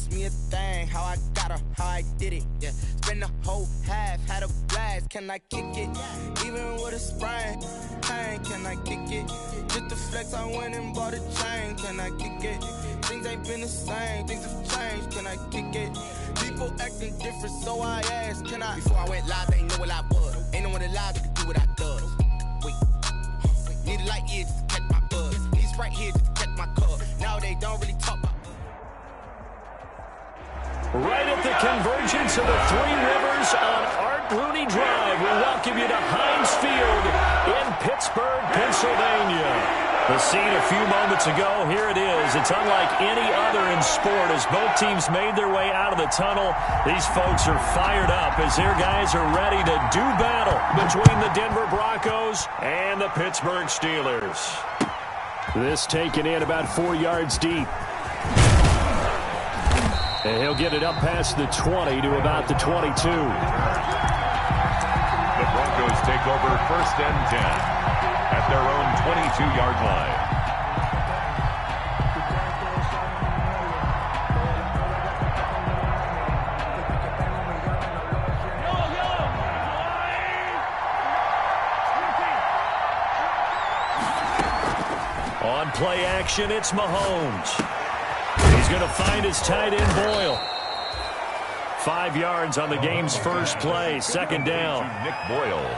ask me a thing, how I got her, how I did it, yeah. Spend the whole half, had a blast, can I kick it? Even with a sprain, pain, can I kick it? Just the flex, I went and bought a chain, can I kick it? Things ain't been the same, things have changed, can I kick it? People acting different, so I asked, can I? Before I went live, they ain't know what I was. Ain't no one alive that could do what I does. Wait, need a light here just to catch my buzz. Need Sprite here just to catch my cup. Now they don't really talk about. Right at the convergence of the Three Rivers on Art Rooney Drive, we welcome you to Heinz Field in Pittsburgh, Pennsylvania. The scene a few moments ago, here it is. It's unlike any other in sport as both teams made their way out of the tunnel. These folks are fired up as their guys are ready to do battle between the Denver Broncos and the Pittsburgh Steelers. This taken in about 4 yards deep. And he'll get it up past the 20 to about the 22. The Broncos take over 1st and 10 at their own 22-yard line. On play action, it's Mahomes. He's going to find his tight end, Boyle. 5 yards on the game's first play, 2nd down. Nick Boyle.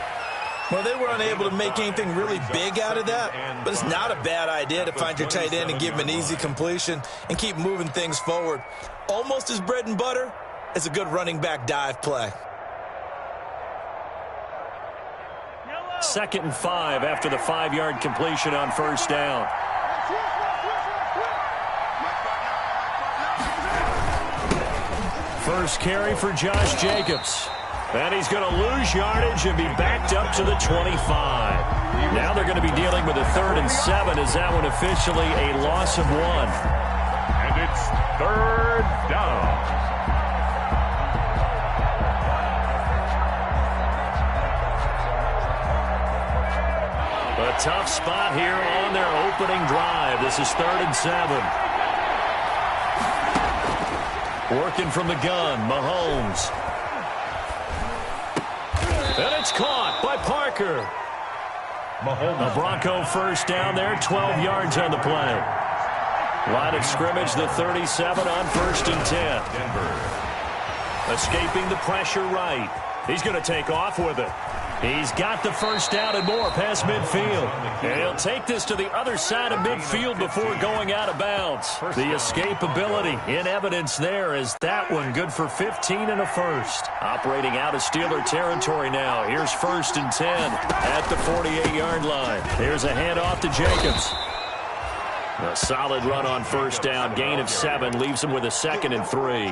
Well, they were unable to make anything really big out of that, but it's not a bad idea to find your tight end and give him an easy completion and keep moving things forward. Almost as bread and butter as a good running back dive play. 2nd and 5 after the 5-yard completion on 1st down. First carry for Josh Jacobs. And he's going to lose yardage and be backed up to the 25. Now they're going to be dealing with a 3rd and 7 as that one officially a loss of 1. And it's 3rd down. A tough spot here on their opening drive. This is 3rd and 7. Working from the gun, Mahomes. And it's caught by Parker. Mahomes. A Bronco first down there, 12 yards on the play. Line of scrimmage, the 37 on 1st and 10. Denver. Escaping the pressure right. He's going to take off with it. He's got the first down and more past midfield. And he'll take this to the other side of midfield before going out of bounds. The escapability in evidence there is that one good for 15 and a first. Operating out of Steeler territory now. Here's 1st and 10 at the 48-yard line. Here's a handoff to Jacobs. A solid run on 1st down. Gain of 7 leaves him with a 2nd and 3.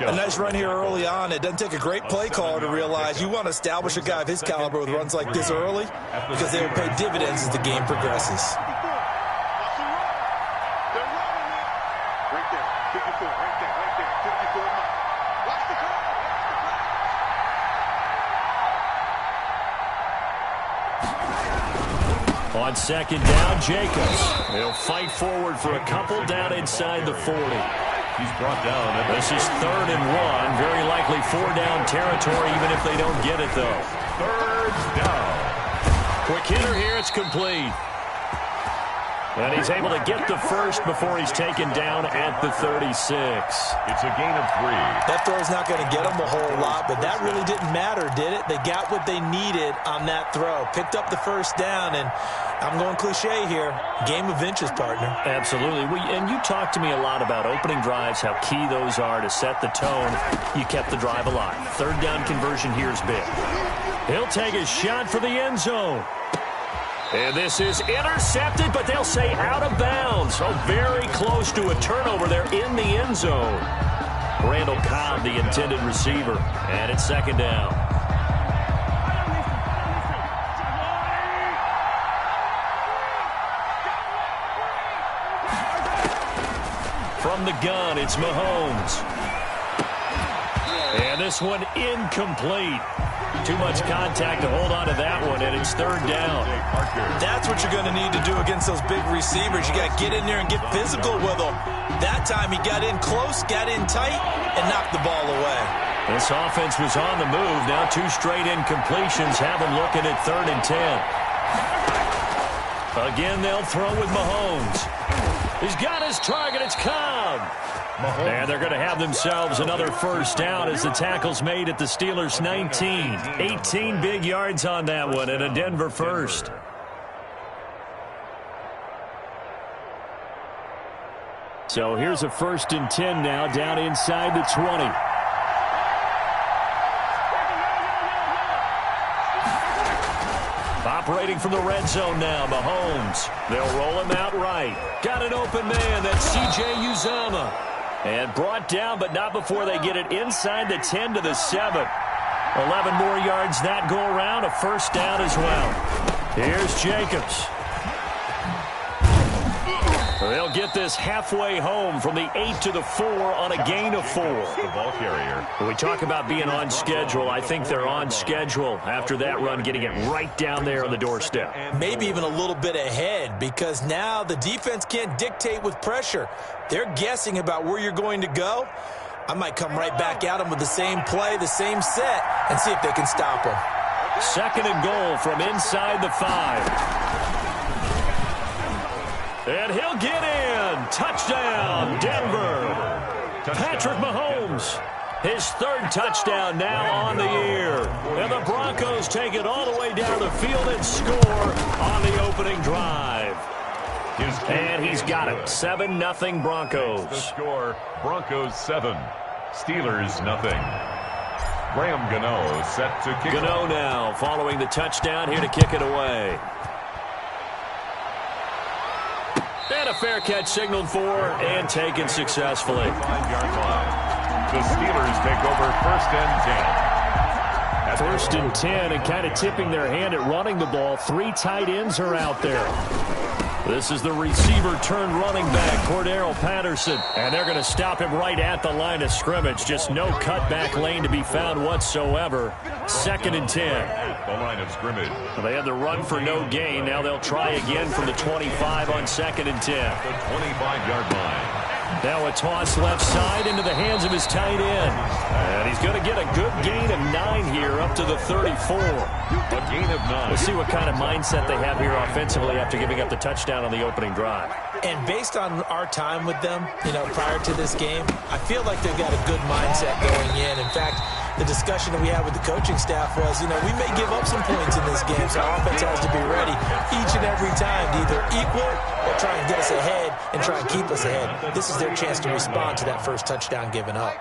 A nice run here early on. It doesn't take a great play caller to realize you want to establish a guy of his caliber with runs like this early because they will pay dividends as the game progresses. On 2nd down, Jacobs. He'll fight forward for a couple down inside the 40. He's brought down. This is 3rd and 1. Very likely 4-down territory, even if they don't get it, though. 3rd down. Quick hitter here. It's complete. And he's able to get the first before he's taken down at the 36. It's a gain of 3. That throw's not going to get them a whole lot, but that really didn't matter, did it? They got what they needed on that throw. Picked up the first down, and I'm going cliche here. Game of inches, partner. Absolutely. And you talked to me a lot about opening drives, how key those are to set the tone. You kept the drive alive. 3rd down conversion here is big. He'll take a shot for the end zone. And this is intercepted, but they'll say out of bounds. So very close to a turnover there in the end zone. Randall Cobb, the intended receiver. And it's 2nd down. From the gun, it's Mahomes. And And this one incomplete. Too much contact to hold on to that one, and it's third down. That's what you're going to need to do against those big receivers. You got to get in there and get physical with them. That time he got in close, got in tight, and knocked the ball away. This offense was on the move. Now 2 straight incompletions have them looking at 3rd and 10. Again, they'll throw with Mahomes. He's got his target. It's Cobb. And they're going to have themselves another first down as the tackle's made at the Steelers' 19. 18 big yards on that one and a Denver first. So here's a 1st and 10 now down inside the 20. Operating from the red zone now, Mahomes. They'll roll him out right. Got an open man. That's C.J. Uzomah. And brought down, but not before they get it inside the 10 to the 7. 11 more yards that go around. A first down as well. Here's Jacobs. They'll get this halfway home from the 8 to the 4 on a gain of 4. The ball carrier. When we talk about being on schedule, I think they're on schedule after that run, getting it right down there on the doorstep. Maybe even a little bit ahead, because now the defense can't dictate with pressure. They're guessing about where you're going to go. I might come right back at them with the same play, the same set, and see if they can stop them. 2nd and goal from inside the 5. And he'll get in. Touchdown, Denver. Patrick Mahomes. His 3rd touchdown now on the year. And the Broncos take it all the way down the field and score on the opening drive. And he's got it. 7-0 Broncos. The score, Broncos 7, Steelers nothing. Graham Gano set to kick. Gano now following the touchdown here to kick it away. And a fair catch signaled for and taken successfully. 5-yard line. The Steelers take over 1st and 10. 1st and 10 and kind of tipping their hand at running the ball. 3 tight ends are out there. This is the receiver turned running back, Cordero Patterson. And they're going to stop him right at the line of scrimmage. Just no cutback lane to be found whatsoever. 2nd and 10. At the line of scrimmage. They had the run for no gain. Now they'll try again from the 25 on 2nd and 10. The 25-yard line. Now a toss left side into the hands of his tight end. And he's going to get a good gain of 9 here up to the 34. A gain of 9. We'll see what kind of mindset they have here offensively after giving up the touchdown on the opening drive. And based on our time with them, prior to this game, I feel like they've got a good mindset going in. In fact, the discussion that we had with the coaching staff was, we may give up some points in this game, so our offense has to be ready each and every time to either equal or try and get us ahead and try and keep us ahead. This is their chance to respond to that first touchdown given up.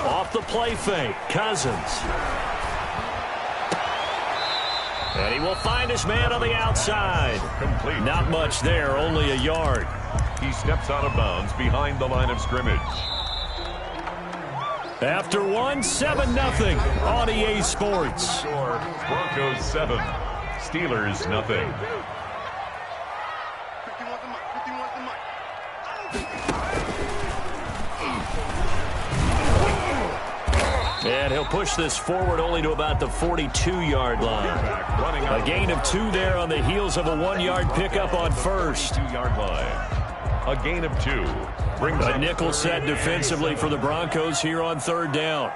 Off the play fake, Cousins. And he will find his man on the outside. Complete. Not much there, only a yard. He steps out of bounds behind the line of scrimmage. After 7-0 on EA Sports. Score, Broncos 7, Steelers nothing. And he'll push this forward only to about the 42-yard line. A gain of 2 there on the heels of a 1-yard pickup on first. 2-yard line. A gain of 2. Brings a nickel set defensively for the Broncos here on 3rd down.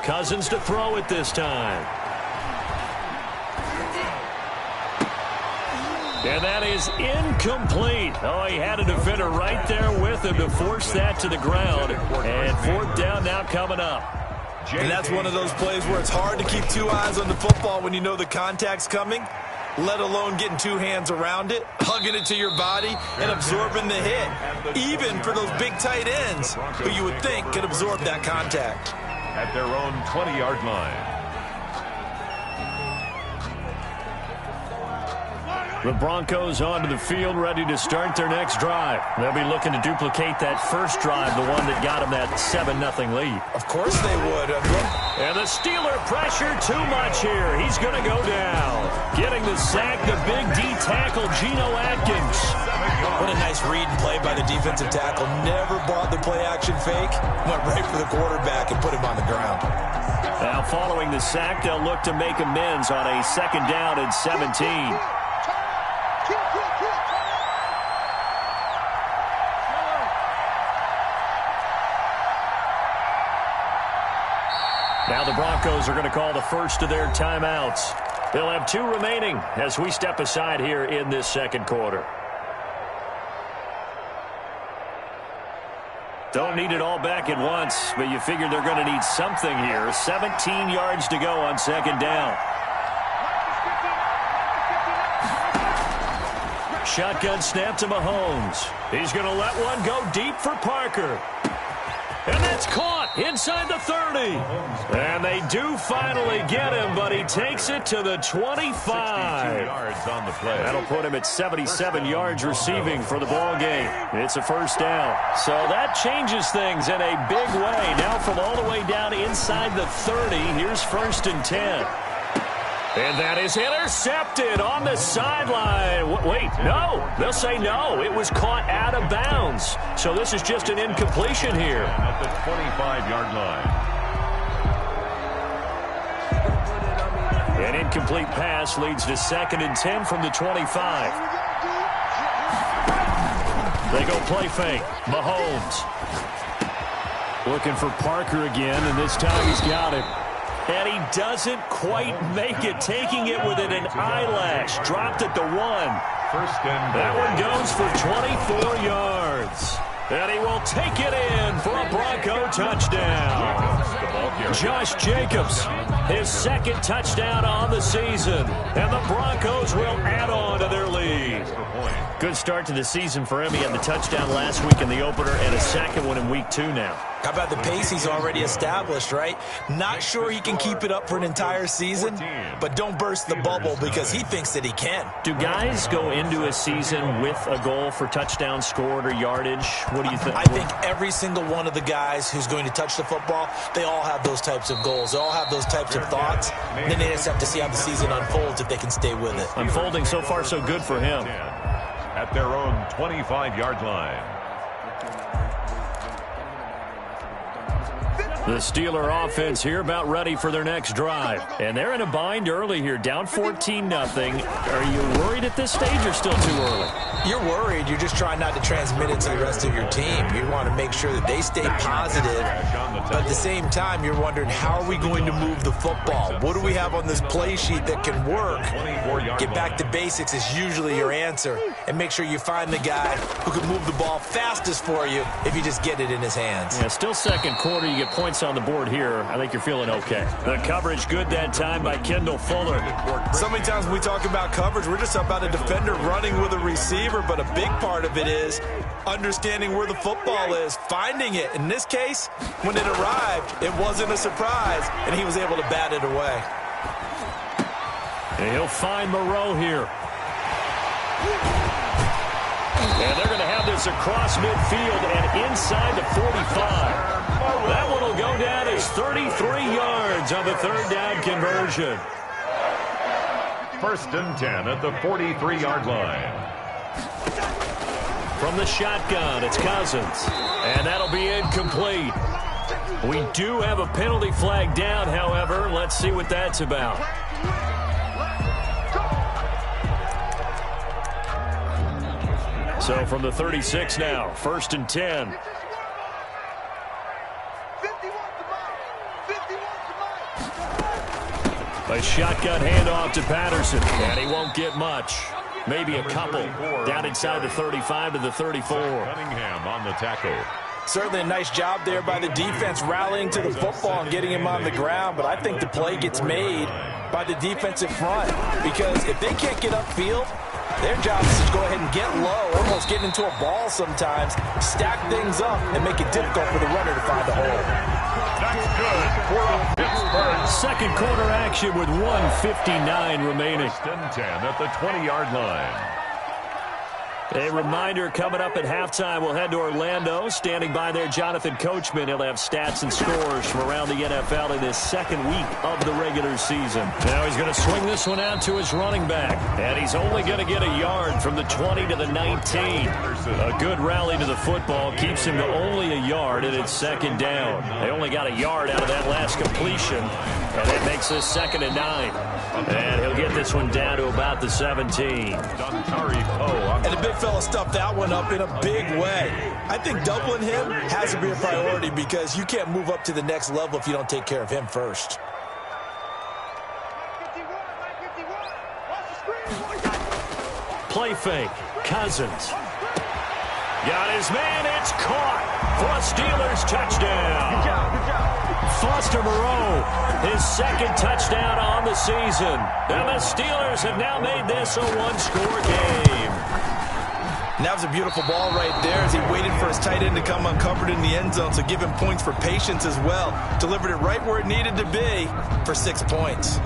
Cousins to throw it this time. And that is incomplete. Oh, he had a defender right there with him to force that to the ground. And 4th down now coming up. And that's one of those plays where it's hard to keep 2 eyes on the football when you know the contact's coming, let alone getting 2 hands around it, hugging it to your body, and absorbing the hit. Even for those big tight ends who you would think could absorb that contact. At their own 20-yard line. The Broncos onto the field, ready to start their next drive. They'll be looking to duplicate that first drive, the one that got them that 7-0 lead. Of course they would. And the Steeler pressure too much here. He's going to go down. Getting the the sack, the big D tackle, Geno Atkins. What a nice read and play by the defensive tackle. Never bought the play-action fake. Went right for the quarterback and put him on the ground. Now, following the sack, they'll look to make amends on a 2nd down and 17. Now the Broncos are going to call the first of their timeouts. They'll have 2 remaining as we step aside here in this 2nd quarter. Don't need it all back at once, but you figure they're going to need something here. 17 yards to go on 2nd down. Shotgun snap to Mahomes. He's going to let one go deep for Parker. And that's caught inside the 30. And they do finally get him, but he takes it to the 25. Yards on the play. That'll put him at 77 yards receiving for the ball game. It's a 1st down. So that changes things in a big way. Now from all the way down inside the 30, here's 1st and 10. And that is intercepted on the sideline. Wait, no. They'll say no. It was caught out of bounds. So this is just an incompletion here. At the 25-yard line. An incomplete pass leads to 2nd and 10 from the 25. They go play fake. Mahomes. Looking for Parker again, and this time he's got it. And he doesn't quite make it, taking it within an eyelash. Dropped at the 1. That one goes for 24 yards. And he will take it in for a Bronco touchdown. Josh Jacobs, his 2nd touchdown on the season. And the Broncos will add on to their lead. Good start to the season for him. He had the touchdown last week in the opener and a 2nd one in week 2 now. How about the pace he's already established, right? Not sure he can keep it up for an entire season, but don't burst the bubble because he thinks that he can. Do guys go into a season with a goal for touchdowns scored or yardage? What do you think? I think every single one of the guys who's going to touch the football, they all have those types of goals. They all have those types of thoughts. And then they just have to see how the season unfolds if they can stay with it. Unfolding so far so good for him. At their own 25-yard line. The Steeler offense here about ready for their next drive. And they're in a bind early here, down 14-0. Are you worried at this stage or still too early? You're worried. You're just trying not to transmit it to the rest of your team. You want to make sure that they stay positive. But at the same time, you're wondering, how are we going to move the football? What do we have on this play sheet that can work? Get back to basics is usually your answer. And make sure you find the guy who can move the ball fastest for you if you just get it in his hands. Yeah, still 2nd quarter. You get points on the board here. I think you're feeling okay. The coverage good that time by Kendall Fuller. So many times when we talk about coverage, we're just about a defender running with a receiver, but a big part of it is understanding where the football is, finding it. In this case, when it arrived, it wasn't a surprise, and he was able to bat it away. And he'll find Moreau here. And they're going to have this across midfield and inside the 45. That one will go down as 33 yards on the 3rd down conversion. 1st and 10 at the 43-yard line. From the shotgun, it's Cousins. And that'll be incomplete. We do have a penalty flag down, however. Let's see what that's about. So from the 36 now, 1st and 10. A shotgun handoff to Patterson, and he won't get much. Maybe a couple. Down inside the 35 to the 34. Cunningham on the tackle. Certainly a nice job there by the defense rallying to the football and getting him on the ground, but I think the play gets made by the defensive front because if they can't get upfield, their job is to go ahead and get low, almost get into a ball sometimes, stack things up, and make it difficult for the runner to find a hole. That's good for Pittsburgh. 2nd quarter action with 1:59 remaining. 1st and 10 at the 20-yard line. A reminder coming up at halftime, we'll head to Orlando. Standing by there, Jonathan Coachman. He'll have stats and scores from around the NFL in this second week of the regular season. Now he's going to swing this one out to his running back. And he's only going to get a yard from the 20 to the 19. A good rally to the football keeps him to only a yard, and it's second down. They only got a yard out of that last completion, and that makes this 2nd and 9. And he'll get this one down to about the 17. And the big fella stuffed that one up in a big way. I think doubling him has to be a priority because you can't move up to the next level if you don't take care of him first. Play fake. Cousins. Got his man. It's caught for a Steelers touchdown. Good job. Foster Moreau, his second touchdown on the season. And the Steelers have now made this a one-score game. And that was a beautiful ball right there as he waited for his tight end to come uncovered in the end zone, so give him points for patience as well. Delivered it right where it needed to be for 6 points.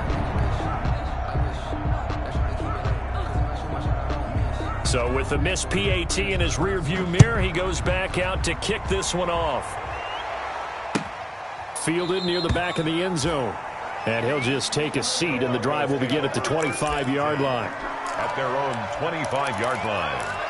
So with the missed PAT in his rearview mirror, he goes back out to kick this one off. Fielded near the back of the end zone. And he'll just take a seat, and the drive will begin at the 25-yard line. At their own 25-yard line.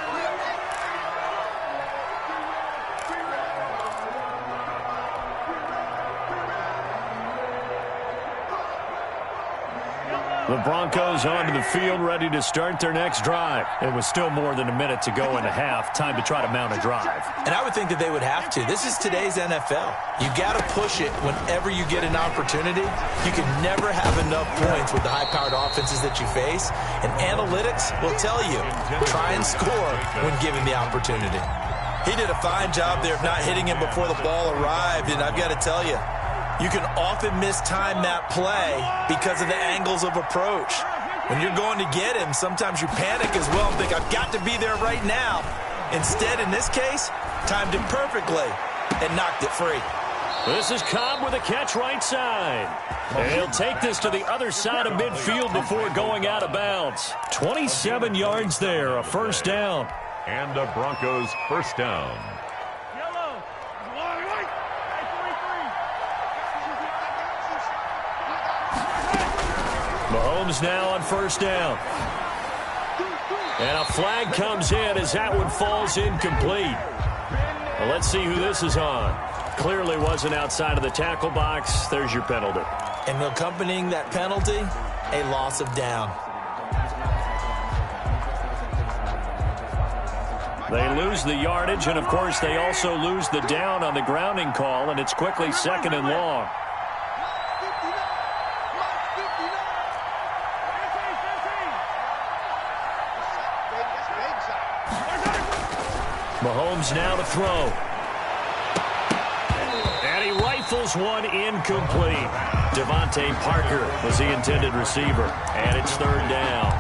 The Broncos onto the field, ready to start their next drive. It was still more than a minute to go in the half. Time to try to mount a drive. And I would think that they would have to. This is today's NFL. You got to push it whenever you get an opportunity. You can never have enough points with the high-powered offenses that you face. And analytics will tell you, try and score when given the opportunity. He did a fine job there of not hitting him before the ball arrived. And I've got to tell you, you can often mistime that play because of the angles of approach. When you're going to get him, sometimes you panic as well and think, I've got to be there right now. Instead, in this case, timed it perfectly and knocked it free. This is Cobb with a catch right side. And he'll take this to the other side of midfield before going out of bounds. 27 yards there, a first down. And the Broncos first down. Mahomes now on first down. And a flag comes in as that one falls incomplete. Well, let's see who this is on. Clearly wasn't outside of the tackle box. There's your penalty. And accompanying that penalty, a loss of down. They lose the yardage, and, of course, they also lose the down on the grounding call, and it's quickly 2nd and long. Mahomes now to throw. And he rifles one incomplete. Devontae Parker was the intended receiver. And it's 3rd down.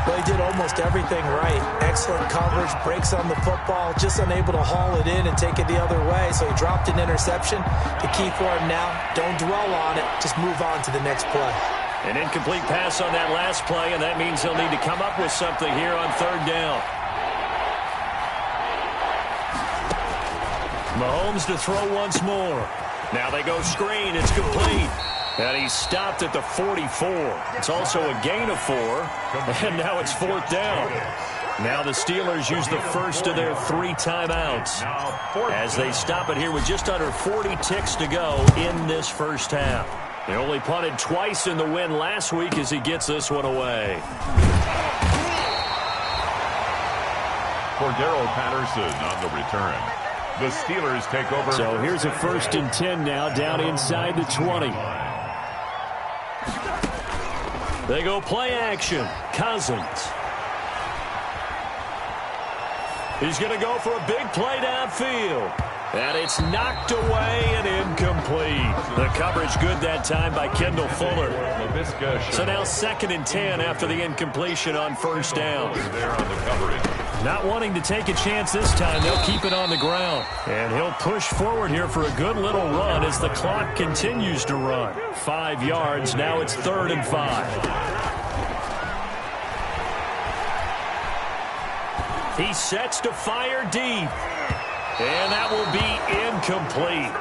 Well, he did almost everything right. Excellent coverage, breaks on the football, just unable to haul it in and take it the other way. So he dropped an interception. The key for him now, don't dwell on it. Just move on to the next play. An incomplete pass on that last play, and that means he'll need to come up with something here on 3rd down. Mahomes to throw once more. Now they go screen. It's complete. And he's stopped at the 44. It's also a gain of 4. And now it's 4th down. Now the Steelers use the first of their 3 timeouts as they stop it here with just under 40 ticks to go in this first half. They only punted twice in the win last week as he gets this one away. Cordero Patterson on the return. The Steelers take over. So here's a 1st and 10 now down inside the 20. They go play action. Cousins. He's going to go for a big play downfield. And it's knocked away and incomplete. The coverage good that time by Kendall Fuller. So now 2nd and 10 after the incompletion on first down. Not wanting to take a chance this time, they'll keep it on the ground. And he'll push forward here for a good little run as the clock continues to run. 5 yards, now it's 3rd and 5. He sets to fire deep. And that will be incomplete.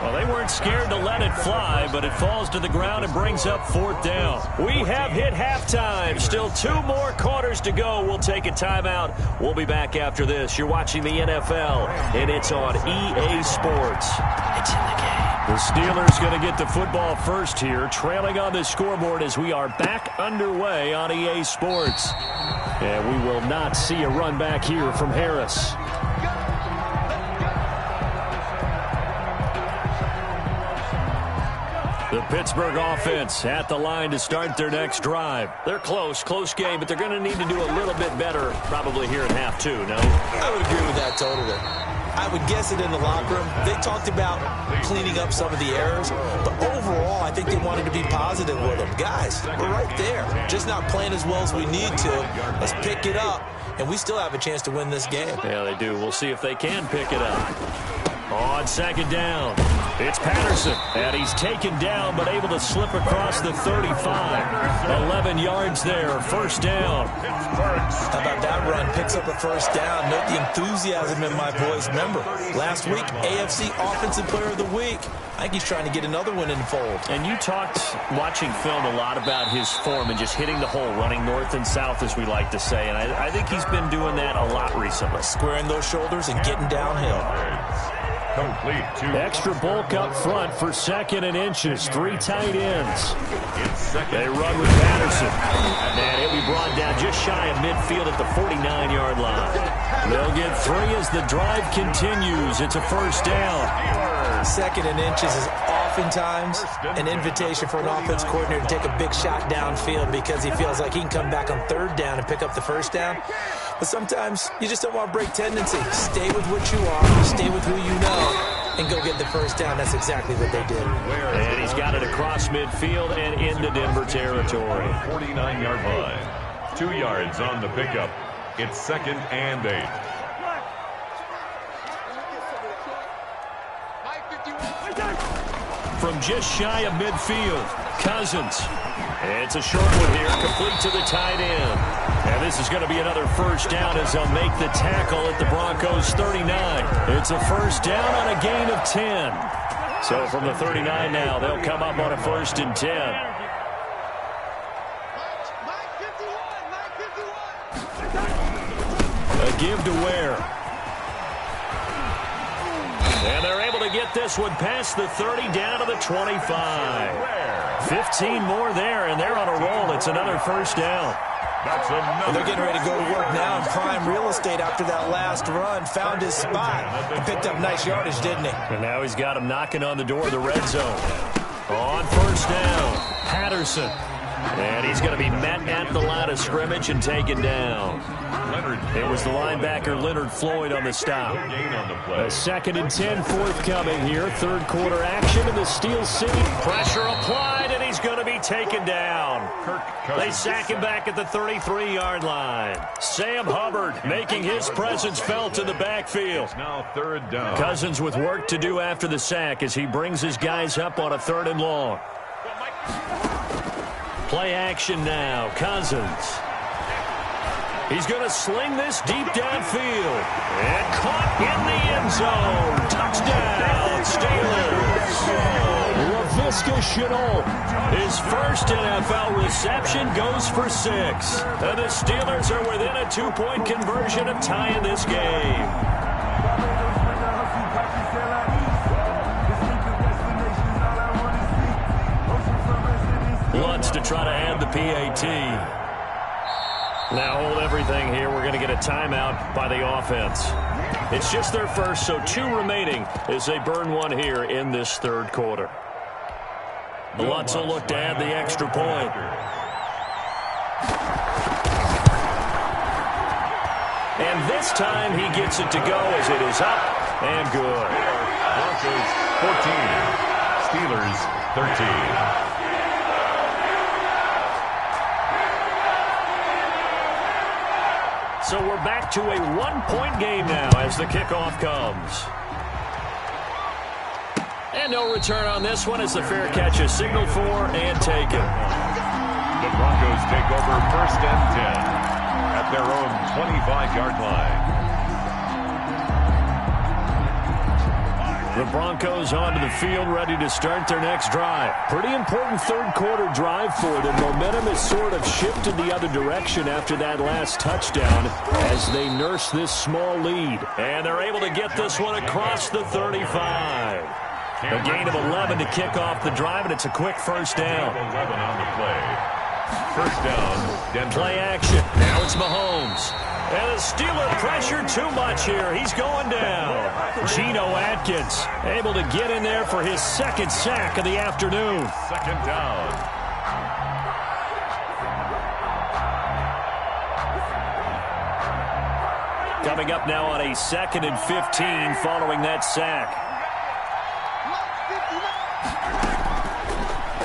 Well, they weren't scared to let it fly, but it falls to the ground and brings up 4th down. We have hit halftime. Still 2 more quarters to go. We'll take a timeout. We'll be back after this. You're watching the NFL, and it's on EA Sports. It's in the game. The Steelers going to get the football first here, trailing on the scoreboard as we are back underway on EA Sports. And we will not see a run back here from Harris. The Pittsburgh offense at the line to start their next drive. They're close game, but they're going to need to do a little bit better probably here in half 2, no? I would agree with that totally. I would guess it in the locker room. They talked about cleaning up some of the errors, but overall, I think they wanted to be positive with them. Guys, we're right there. Just not playing as well as we need to. Let's pick it up, and we still have a chance to win this game. Yeah, they do. We'll see if they can pick it up. On 2nd down, it's Patterson, and he's taken down but able to slip across the 35. 11 yards there, 1st down. How about that run? Picks up a 1st down. Note the enthusiasm in my voice. Remember, last week, AFC Offensive Player of the Week. I think he's trying to get another one in the fold. And you talked, watching film, a lot about his form and just hitting the hole, running north and south, as we like to say. And I think he's been doing that a lot recently. Squaring those shoulders and getting downhill. Complete. Extra bulk up front for 2nd and inches. 3 tight ends. They run with Patterson. And he'll be brought down just shy of midfield at the 49-yard line. They'll get 3 as the drive continues. It's a 1st down. 2nd and inches is oftentimes an invitation for an offense coordinator to take a big shot downfield because he feels like he can come back on 3rd down and pick up the 1st down. But sometimes you just don't want to break tendency. Stay with what you are, stay with who you know, and go get the 1st down. That's exactly what they did. And he's got it across midfield and into Denver territory. 49-yard line. 2 yards on the pickup. It's 2nd and 8. From just shy of midfield, Cousins. It's a short one here, complete to the tight end. And this is going to be another 1st down as they'll make the tackle at the Broncos' 39. It's a 1st down on a gain of 10. So from the 39 now, they'll come up on a 1st and 10. A give to Ware. And they're able to get this one past the 30 down to the 25. 15 more there, and they're on a roll. It's another 1st down. Well, they're getting ready to go to work now in prime real estate after that last run. Found his spot and picked up nice yardage, didn't he? And now he's got him knocking on the door of the red zone. On 1st down, Patterson. And he's going to be met at the line of scrimmage and taken down. It was the linebacker Leonard Floyd on the stop. A 2nd and 10 forthcoming here. 3rd quarter action in the Steel City. Pressure applied, and he's going to be taken down. They sack him back at the 33-yard line. Sam Hubbard making his presence felt in the backfield. Now 3rd down. Cousins with work to do after the sack as he brings his guys up on a 3rd and long. Play action now. Cousins. He's going to sling this deep downfield. And caught in the end zone. Touchdown, Steelers. Laviska Shenault. His first NFL reception goes for 6. And the Steelers are within a 2-point conversion of tying this game. Wants to try to add the PAT. Now hold everything here. We're going to get a timeout by the offense. It's just their first, so 2 remaining as they burn one here in this 3rd quarter. Lutz will look to add the extra point. And this time he gets it to go as it is up and good. Broncos 14, Steelers 13. So we're back to a 1-point game now as the kickoff comes. And no return on this one as the fair catch is signaled for and taken. The Broncos take over 1st and 10 at their own 25-yard line. The Broncos onto the field, ready to start their next drive. Pretty important third-quarter drive for them. Momentum has sort of shifted the other direction after that last touchdown as they nurse this small lead. And they're able to get this one across the 35. A gain of 11 to kick off the drive, and it's a quick first down. 11 on the play. First down, Denver. Play action. Now it's Mahomes. And the Steeler pressure too much here. He's going down. Geno Atkins able to get in there for his second sack of the afternoon. Second down. Coming up now on a 2nd and 15 following that sack.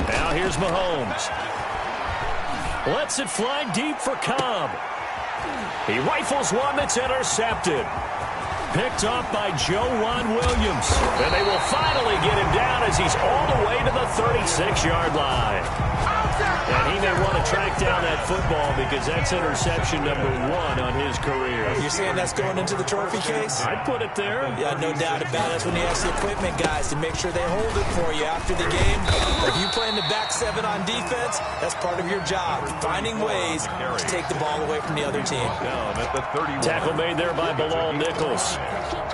Now here's Mahomes. Lets it fly deep for Cobb. He rifles one that's intercepted. Picked off by Joejuan Williams. And they will finally get him down as he's all the way to the 36-yard line. And he may want to track down that football because that's interception number 1 on his career. You're saying that's going into the trophy case? I'd put it there. Yeah, no doubt about it. That's when you ask the equipment guys to make sure they hold it for you after the game. If you play in the back 7 on defense, that's part of your job. Finding ways to take the ball away from the other team. Down at the 31. Tackle made there by Bilal Nichols.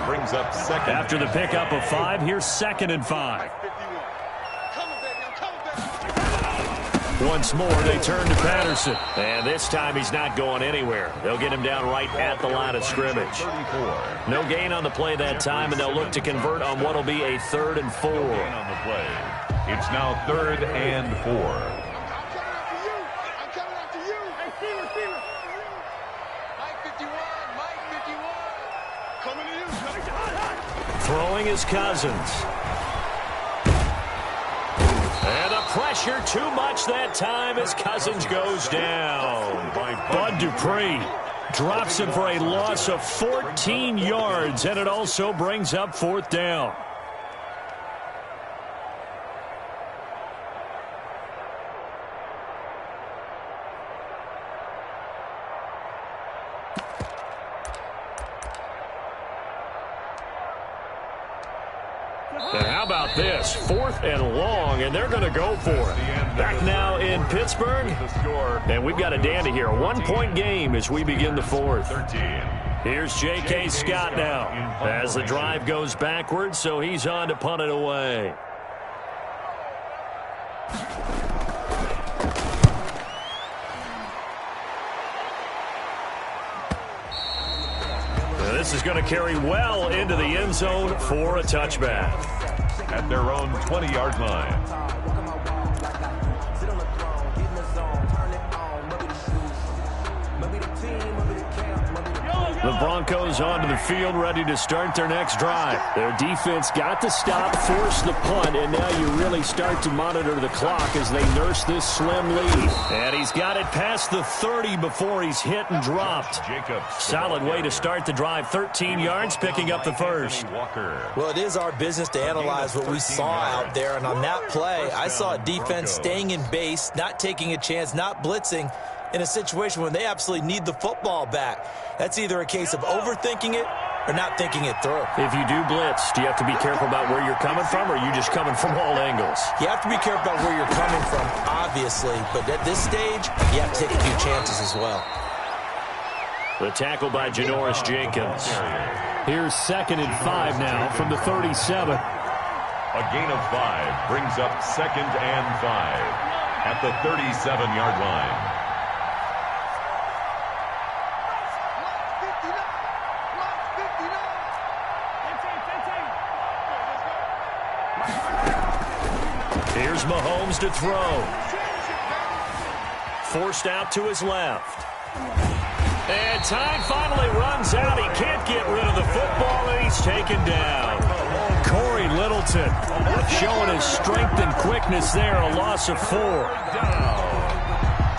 Brings up second. After the pickup of 5, here's 2nd and 5. Once more, they turn to Patterson. And this time, he's not going anywhere. They'll get him down right at the line of scrimmage. 34. No gain on the play that time, and they'll look to convert on what will be a 3rd and 4. Gain on the play. It's now 3rd and 4. I'm coming after you. Hey, Steeler. Mike 51. Coming to you. Throwing his Cousins. And the pressure too much that time as Cousins goes down. Bud Dupree drops him for a loss of 14 yards, and it also brings up 4th down. And how about this? 4th and long, and they're going to go for it. Back now in Pittsburgh, and we've got a dandy here. A 1-point game as we begin the 4th. Here's J.K. Scott now as the drive goes backwards, so he's on to punt it away. Now this is going to carry well into the end zone for a touchback. At their own 20-yard line. The Broncos onto the field, ready to start their next drive. Their defense got to stop, force the punt, and now you really start to monitor the clock as they nurse this slim lead. And he's got it past the 30 before he's hit and dropped. Solid way to start the drive. 13 yards, picking up the first. Well, it is our business to analyze what we saw out there, and on that play, I saw a defense staying in base, not taking a chance, not blitzing, in a situation when they absolutely need the football back. That's either a case of overthinking it or not thinking it through. If you do blitz, do you have to be careful about where you're coming from, or are you just coming from all angles? You have to be careful about where you're coming from, obviously, but at this stage, you have to take a few chances as well. The tackle by Janoris Jenkins. Here's 2nd and 5 now from the 37. A gain of 5 brings up 2nd and 5 at the 37-yard line. Here's Mahomes to throw. Forced out to his left. And time finally runs out. He can't get rid of the football, and he's taken down. Corey Littleton showing his strength and quickness there. A loss of 4. Down.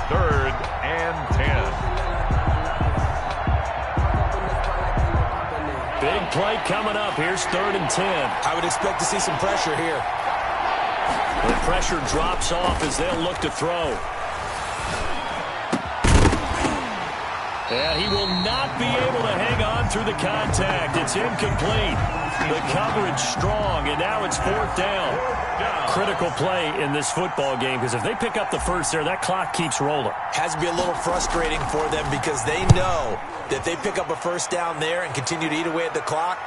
3rd and 10. Big play coming up. Here's 3rd and 10. I would expect to see some pressure here. The pressure drops off as they'll look to throw. And he will not be able to hang on through the contact. It's incomplete. The coverage strong, and now it's 4th down. Critical play in this football game, because if they pick up the first there, that clock keeps rolling. Has to be a little frustrating for them because they know that they pick up a first down there and continue to eat away at the clock,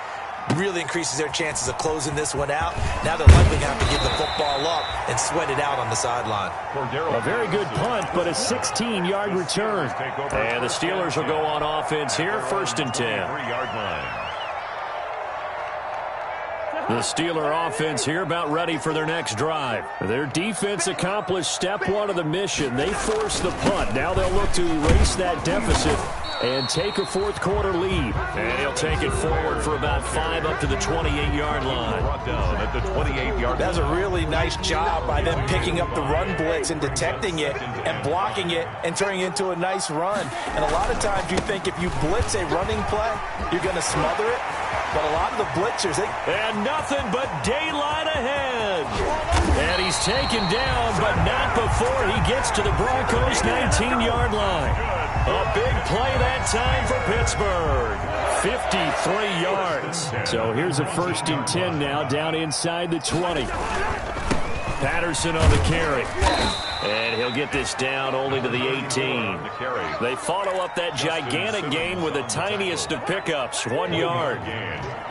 really increases their chances of closing this one out. Now they're likely going to have to give the football up and sweat it out on the sideline. A very good punt, but a 16-yard return. And the Steelers will go on offense here, 1st and 10. The Steeler offense here about ready for their next drive. Their defense accomplished step 1 of the mission. They forced the punt. Now they'll look to erase that deficit and take a 4th quarter lead. And he'll take it forward for about 5 up to the 28-yard line. At the 28-yard. That's a really nice job by them picking up the run blitz and detecting it and blocking it and turning it into a nice run. And a lot of times you think if you blitz a running play, you're going to smother it. But a lot of the blitzers, and nothing but daylight ahead. And he's taken down, but not before he gets to the Broncos' 19-yard line. A big play that time for Pittsburgh. 53 yards. So here's a 1st and 10 now, down inside the 20. Patterson on the carry. And he'll get this down only to the 18. They follow up that gigantic gain with the tiniest of pickups, 1 yard.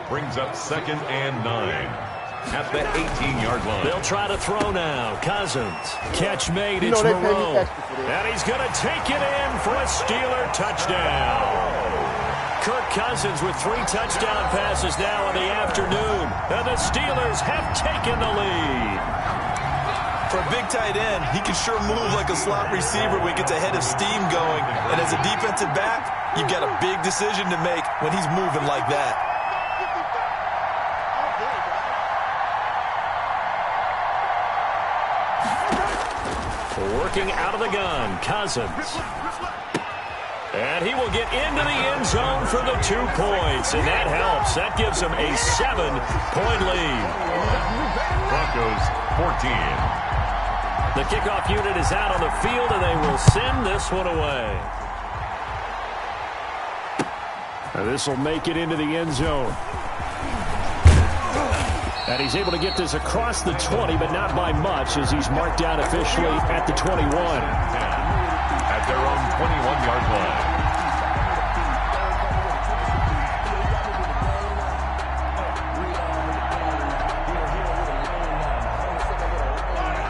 Brings up 2nd and 9 at the 18-yard line. They'll try to throw now. Cousins. Catch made. It's Moreau. And he's going to take it in for a Steeler touchdown. Kirk Cousins with 3 touchdown passes now in the afternoon. And the Steelers have taken the lead. For a big tight end, he can sure move like a slot receiver when he gets a head of steam going. And as a defensive back, you've got a big decision to make when he's moving like that. Working out of the gun, Cousins. And he will get into the end zone for the 2 points. And that helps. That gives him a 7-point lead. Broncos 14. The kickoff unit is out on the field, and they will send this one away. This will make it into the end zone. And he's able to get this across the 20, but not by much, as he's marked down officially at the 21. At their own 21-yard line.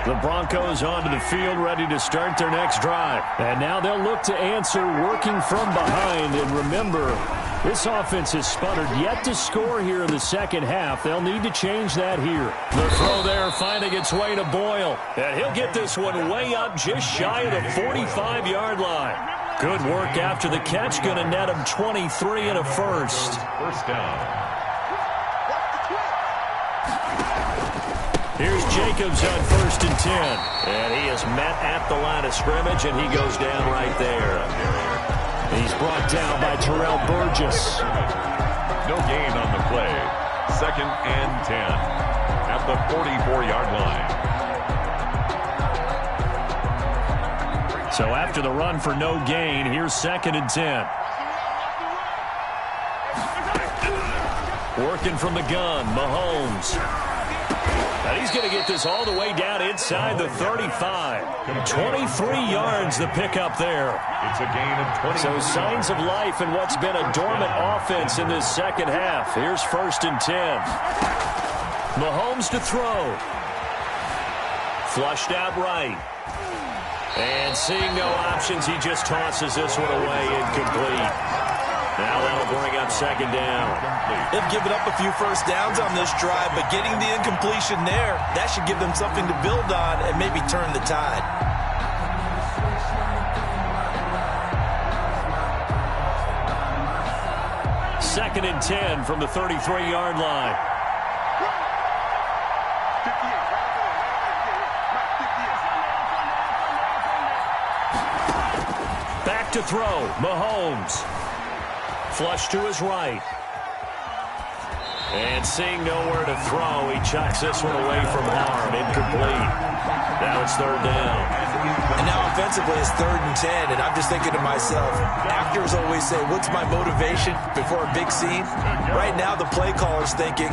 The Broncos onto the field, ready to start their next drive. And now they'll look to answer working from behind. And remember, this offense has sputtered yet to score here in the second half. They'll need to change that here. The throw there finding its way to Boyle. And he'll get this one way up just shy of the 45-yard line. Good work after the catch. Going to net him 23 and a first. First down. Here's Jacobs on 1st and 10. And he is met at the line of scrimmage, and he goes down right there. He's brought down by Terrell Burgess. No gain on the play. 2nd and 10 at the 44-yard line. So after the run for no gain, here's 2nd and 10. Working from the gun, Mahomes. And he's going to get this all the way down inside the 35. 23 yards the pickup there. It's a gain of 20. So signs of life in what's been a dormant offense in this second half. Here's 1st and 10. Mahomes to throw. Flushed out right. And seeing no options, he just tosses this one away incomplete. Now that'll bring up 2nd down. They've given up a few first downs on this drive, but getting the incompletion there, that should give them something to build on and maybe turn the tide. Second and 10 from the 33-yard line. Back to throw, Mahomes. Flush to his right. And seeing nowhere to throw, he chucks this one away from harm. Incomplete. Now it's 3rd down. And now offensively, it's 3rd and 10, and I'm just thinking to myself, actors always say, what's my motivation before a big scene? Right now, the play caller's thinking,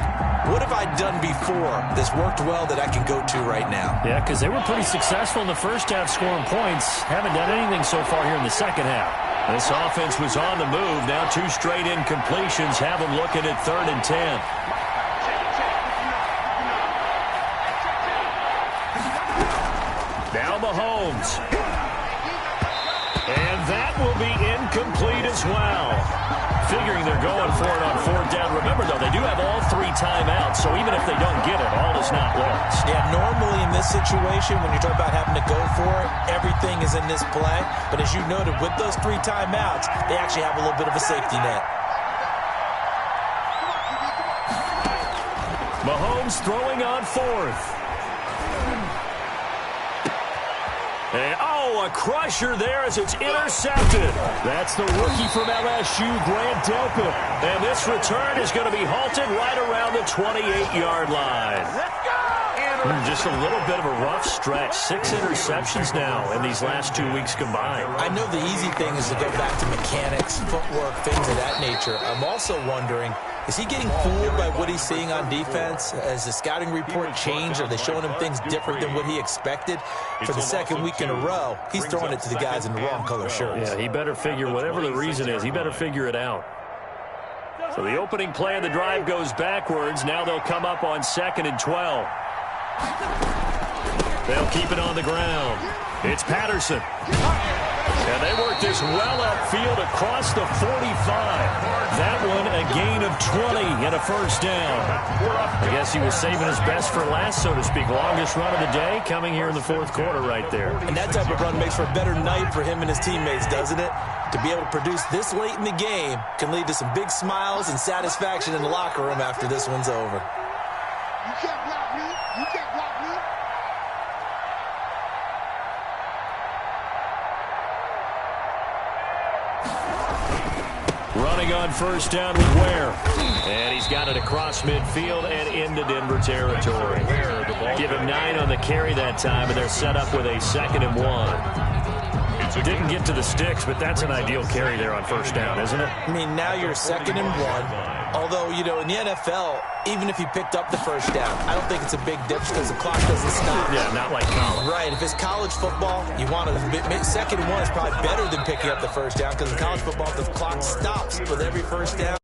what have I done before that's worked well that I can go to right now? Yeah, because they were pretty successful in the first half scoring points. Haven't done anything so far here in the second half. This offense was on the move. Now 2 straight incompletions have them looking at 3rd and 10. Now Mahomes. And that will be incomplete as well. Figuring they're going for it on 4th down. Remember, though, they do have all 3 timeouts, so even if they don't get it, all is not lost. Yeah, normally in this situation, when you talk about having to go for it, everything is in this play. But as you noted, with those 3 timeouts, they actually have a little bit of a safety net. Mahomes throwing on 4th. And, a crusher there as it's intercepted. That's the rookie from LSU, Grant Delpit. And this return is going to be halted right around the 28-yard line. Just a little bit of a rough stretch. 6 interceptions now in these last 2 weeks combined. I know the easy thing is to go back to mechanics, footwork, things of that nature. I'm also wondering, is he getting fooled by what he's seeing on defense? Has the scouting report changed? Are they showing him things different than what he expected? For the 2nd week in a row, he's throwing it to the guys in the wrong color shirts. Yeah, he better figure, whatever the reason is, he better figure it out. So the opening play of the drive goes backwards. Now they'll come up on 2nd and 12. They'll keep it on the ground. It's Patterson. And they work this well upfield across the 45. That one a gain of 20 and a 1st down. I guess he was saving his best for last, so to speak. Longest run of the day coming here in the 4th quarter right there. And that type of run makes for a better night for him and his teammates, doesn't it? To be able to produce this late in the game can lead to some big smiles and satisfaction in the locker room after this one's over. You can't block me. You can't block me. Running on 1st down with Ware. And he's got it across midfield and into Denver territory. Give him 9 on the carry that time, and they're set up with a 2nd and 1. Didn't get to the sticks, but that's an ideal carry there on 1st down, isn't it? I mean, now you're 2nd and 1. Although, you know, in the NFL, even if he picked up the 1st down, I don't think it's a big difference because the clock doesn't stop. Yeah, not like college. Right. If it's college football, you want to 2nd and 1 is probably better than picking up the 1st down because in college football, the clock stops with every 1st down.